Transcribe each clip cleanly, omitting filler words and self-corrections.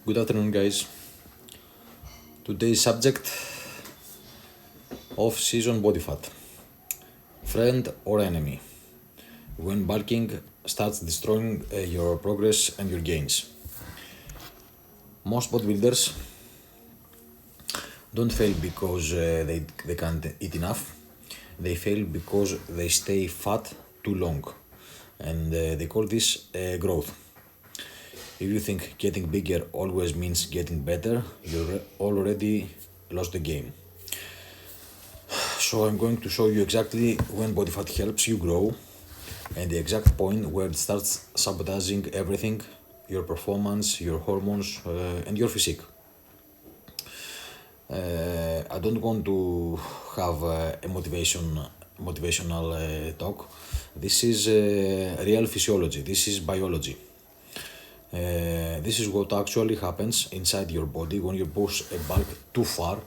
Good afternoon, guys. Today's subject: off-season body fat. Friend or enemy? When bulking starts destroying your progress and your gains. Most bodybuilders don't fail because they can't eat enough. They fail because they stay fat too long, and they call this growth. If you think getting bigger always means getting better, you already lost the game. So I'm going to show you exactly when body fat helps you grow and the exact point where it starts sabotaging everything, your performance, your hormones, and your physique. I don't want to have a motivational talk. This is real physiology. This is biology. This is what actually happens inside your body when you push a bulk too far,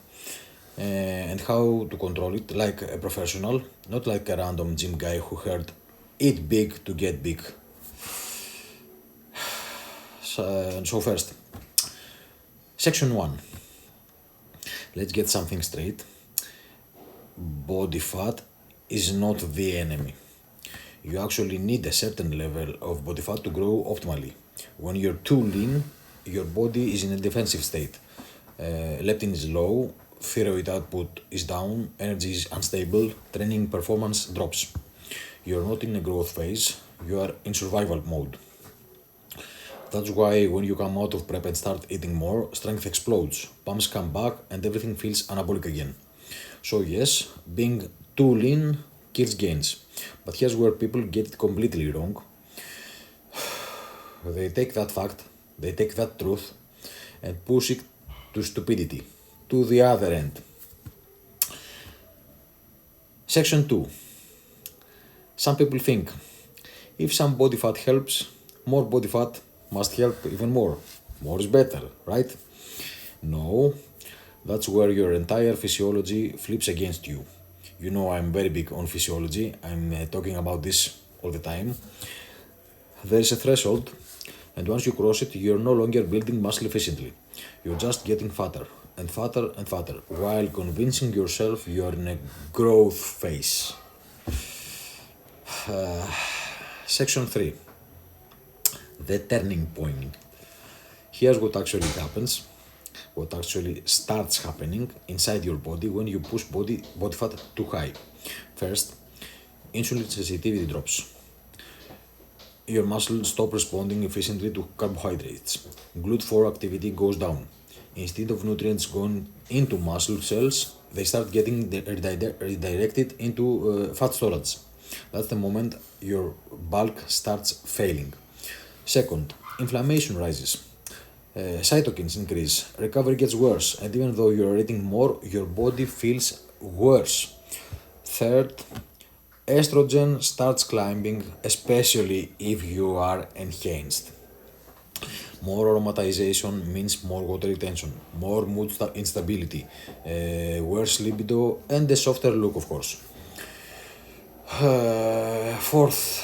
and how to control it like a professional, not like a random gym guy who heard eat big to get big. So first, section 1. Let's get something straight. Body fat is not the enemy. You actually need a certain level of body fat to grow optimally. When you're too lean, your body is in a defensive state. Leptin is low, thyroid output is down, energy is unstable, training performance drops. You're not in a growth phase, you are in survival mode. That's why when you come out of prep and start eating more, strength explodes, pumps come back, and everything feels anabolic again. So yes, being too lean kills gains. But here's where people get it completely wrong. They take that fact, they take that truth, and push it to stupidity, to the other end. Section 2. Some people think, if some body fat helps, more body fat must help even more. More is better, right? No, that's where your entire physiology flips against you. You know I'm very big on physiology, I'm talking about this all the time. There is a threshold, and once you cross it, you're no longer building muscle efficiently. You're just getting fatter and fatter and fatter, while convincing yourself you're in a growth phase. Section 3. The turning point. Here's what actually happens, what actually starts happening inside your body when you push body fat too high. First, insulin sensitivity drops. Your muscles stop responding efficiently to carbohydrates. GLUT4 activity goes down. Instead of nutrients going into muscle cells, they start getting redirected into fat storage. That's the moment your bulk starts failing. Second, inflammation rises. Cytokines increase, recovery gets worse, and even though you're eating more, your body feels worse. Third, estrogen starts climbing, especially if you are enhanced. More aromatization means more water retention, more mood instability, worse libido, and a softer look, of course. Fourth,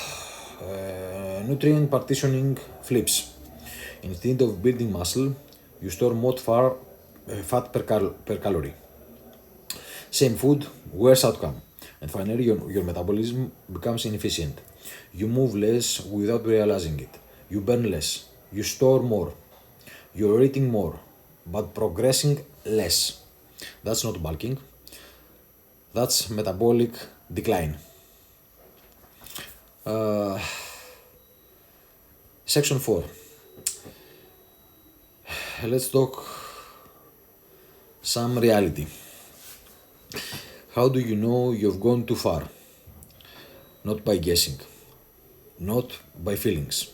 nutrient partitioning flips. Instead of building muscle, you store more fat per calorie. Same food, worse outcome. And finally, your metabolism becomes inefficient. You move less without realizing it. You burn less. You store more. You're eating more, but progressing less. That's not bulking. That's metabolic decline. Section 4. Let's talk some reality. How do you know you've gone too far? Not by guessing, not by feelings,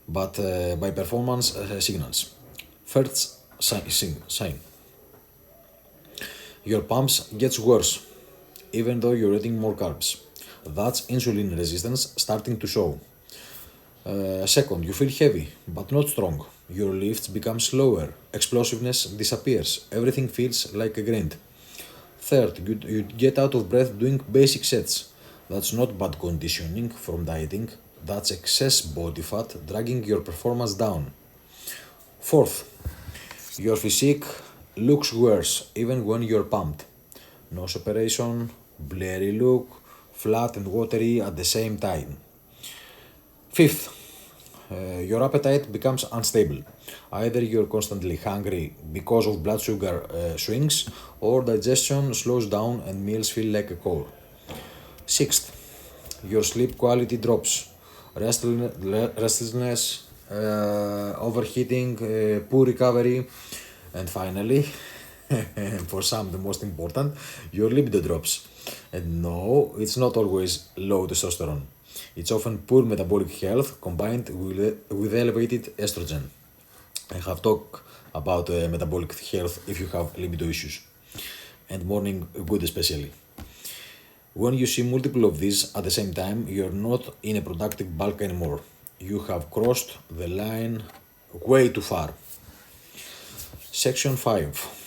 but by performance signals. First sign. Your pumps gets worse, even though you're eating more carbs. That's insulin resistance starting to show. Second, you feel heavy, but not strong. Your lifts become slower, explosiveness disappears, everything feels like a grind. Third, you get out of breath doing basic sets. That's not bad conditioning from dieting, that's excess body fat dragging your performance down. Fourth, Your physique looks worse even when you're pumped. No separation, blurry look, flat and watery at the same time. Fifth, your appetite becomes unstable. Either you're constantly hungry because of blood sugar swings, or digestion slows down and meals feel like a chore. Sixth, your sleep quality drops. Restlessness, overheating, poor recovery, and finally, for some the most important, your libido drops. And no, it's not always low testosterone. It's often poor metabolic health combined with elevated estrogen. I have talked about metabolic health if you have libido issues, and morning wood especially. When you see multiple of these at the same time, you're not in a productive bulk anymore. You have crossed the line way too far. Section 5.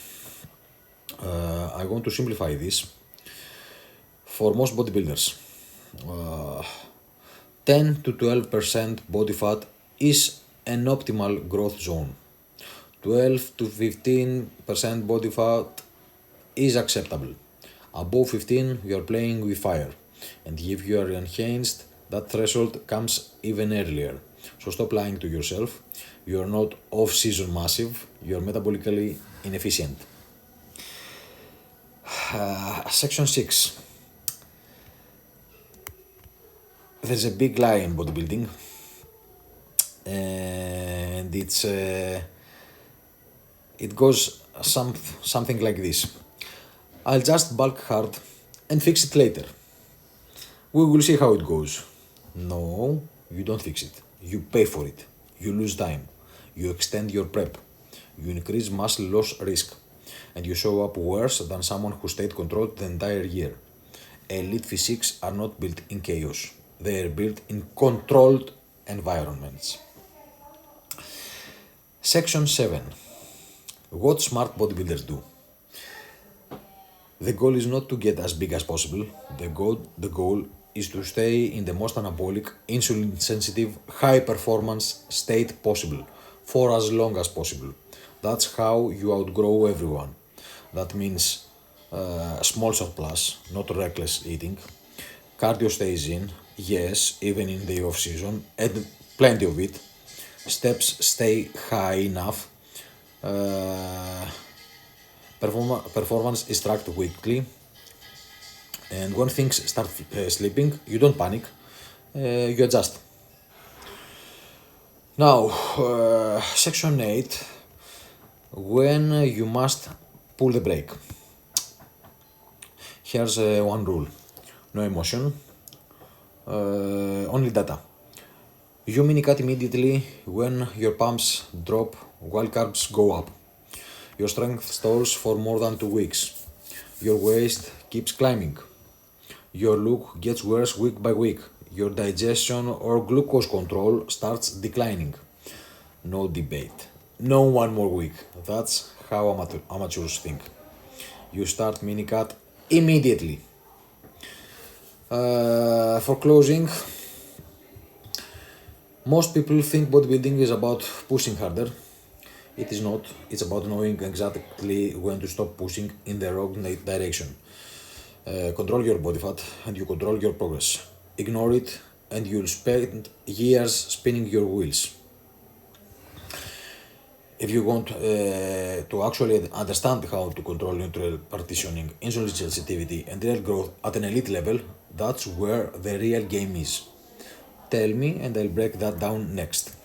I want to simplify this. For most bodybuilders, 10 to 12% body fat is an optimal growth zone. 12 to 15% body fat is acceptable. Above 15, you are playing with fire. And if you are enhanced, that threshold comes even earlier. So stop lying to yourself. You are not off-season massive, you are metabolically inefficient. Section 6. There's a big lie in bodybuilding, and it goes something like this. I'll just bulk hard and fix it later. We will see how it goes. No, you don't fix it. You pay for it. You lose time. You extend your prep. You increase muscle loss risk. And you show up worse than someone who stayed controlled the entire year. Elite physiques are not built in chaos. They are built in controlled environments. Section 7. What smart bodybuilders do. The goal is not to get as big as possible. The goal is to stay in the most anabolic, insulin-sensitive, high-performance state possible for as long as possible. That's how you outgrow everyone. That means small surplus, not reckless eating. Cardio stays in, yes, even in the off-season, and plenty of it. Steps stay high enough. Performance is tracked weekly, and when things start slipping, you don't panic, you adjust. Now, section 8, when you must pull the brake. Here's one rule: no emotion, only data. You mini-cut immediately when your pumps drop while carbs go up. Your strength stalls for more than 2 weeks. Your waist keeps climbing. Your look gets worse week by week. Your digestion or glucose control starts declining. No debate. No one more week. That's how amateurs think. You start mini-cut immediately. For closing, most people think bodybuilding is about pushing harder. It is not. It's about knowing exactly when to stop pushing in the wrong direction. Control your body fat and you control your progress. Ignore it and you'll spend years spinning your wheels. If you want to actually understand how to control nutrient partitioning, insulin sensitivity, and real growth at an elite level, that's where the real game is. Tell me and I'll break that down next.